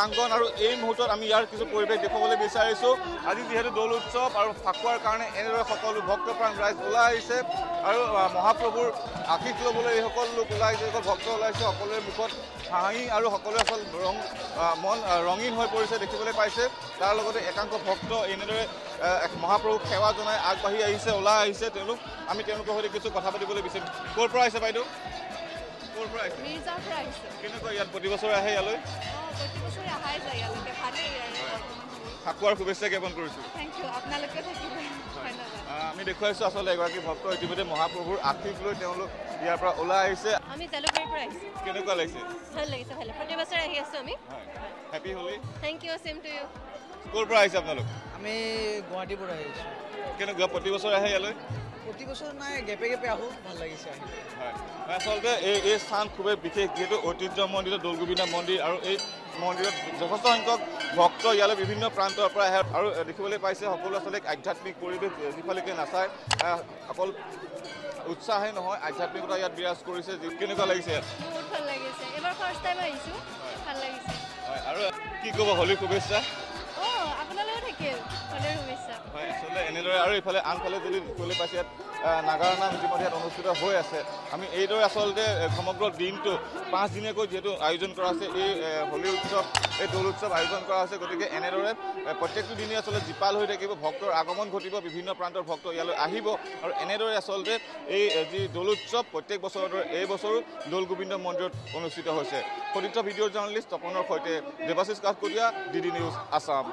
প্ৰাংগণ আৰু এই মুহূৰ্তত আমি ইয়াৰ কিছু পৰিৱেশ দেখুৱাবলৈ বিচাৰিছোঁ আজি যিহেতু দৌল উৎসৱ আৰু ফাকুৱাৰ কাৰণে এনেদৰে সকলো ভক্তপ্ৰাণ ৰাইজ ওলাই আহিছে আৰু মহাপ্ৰভুৰ আশীষ ল'বলৈ এইসকল লোক ওলাই আহিছে যিসকল ভক্ত ওলাইছে সকলোৰে মুখত হাঁহি আৰু সকলোৰে আচল মন ৰঙীন হৈ পৰিছে দেখিবলৈ পাইছে তাৰ লগতে একাংশ ভক্ত এনেদৰে মহাপ্ৰভুক সেৱা জনাই আগবাঢ়ি আহিছে ওলাই আহিছে তেওঁলোক আমি তেওঁলোকৰ সৈতে কিছু কথা পাতিবলৈ বিচাৰিম ক'ৰ পৰা আহিছে বাইদেউ ক'ৰ পৰা আহিছে মিৰ্জাৰ পৰা আহিছে কেনেকুৱা ইয়াত প্ৰতি বছৰে আহে ইয়ালৈ প্ৰতি বছৰে অহাই যায় ইয়ালৈকে ভালেই ফাকুৱাৰ শুভেচ্ছা জ্ঞাপন কৰিছোঁ থেংক ইউ আপোনালোকেও থাকিব ধন্যবাদ আমি দেখুৱাইছোঁ আচলতে এগৰাকী ভক্ত ইতিমধ্যে মহাপ্ৰভুৰ আশীষ লৈ তেওঁলোক ইয়াৰ পৰা ওলাই আহিছে আমি জালুকবাৰীৰ পৰা আহিছোঁ কেনেকুৱা লাগিছে ভাল লাগিছে ভালে প্ৰতি বছৰে আহি আছোঁ আমি happy Holi thank you same to you ক'ৰ পৰা আহিছে আপোনালোক আমি গুৱাহাটীৰ পৰা আহিছোঁ কেনেকুৱা প্ৰতি বছৰে আহে ইয়ালৈ প্ৰতি বছৰ নাই গেপে গেপে আহোঁ ভাল লাগিছে আহি হয় আচলতে এই স্থান খুবেই বিশেষ যিহেতু ঐতিহ্যমণ্ডিত দৌলগোবিন্দ মন্দিৰ আৰু এই মন্দিৰত যথেষ্ট সংখ্যক ভক্ত ইয়ালৈ বিভিন্ন প্ৰান্তৰ পৰা আহে আৰু দেখিবলৈ পাইছে সকলো আচলতে আধ্যাত্মিক পৰিৱেশ যিফালেকে নাচায় অকল উৎসাহে নহয় আধ্যাত্মিকতা ইয়াত বিৰাজ কৰিছে কেনেকুৱা লাগিছে ইয়াত বহুত ভাল লাগিছে এবাৰ ফাৰ্ষ্ট টাইম আহিছোঁ ভাল লাগিছে হয় আৰু কি ক'ব হোলীৰ শুভেচ্ছা আপোনালৈও থাকিল হোলীৰ শুভেচ্ছা হয় আচলতে এনেদৰে আৰু ইফালে আনফালে যদি দেখিবলৈ পাইছে ইয়াত নাগাৰা নাম ইতিমধ্যে ইয়াত অনুষ্ঠিত হৈ আছে আমি এইদৰে আচলতে সমগ্ৰ দিনটো 5 দিনীয়াকৈ যিহেতু আয়োজন কৰা আছে এই হোলী উৎসৱ এই দৌল উৎসৱ আয়োজন কৰা হৈছে গতিকে এনেদৰে প্ৰত্যেকটো দিনেই আচলতে জীপাল হৈ থাকিব ভক্তৰ আগমন ঘটিব বিভিন্ন প্ৰান্তৰ ভক্ত ইয়ালৈ আহিব আৰু এনেদৰে আচলতে এই যি দৌল উৎসৱ প্ৰত্যেক বছৰৰ দৰে এই বছৰো দৌল গোবিন্দ মন্দিৰত অনুষ্ঠিত হৈছে সতীৰ্থ ভিডিঅ' জাৰ্নেলিষ্ট তপনৰ সৈতে দেৱাশিষ কাঠকটীয়া DD নিউজ আছাম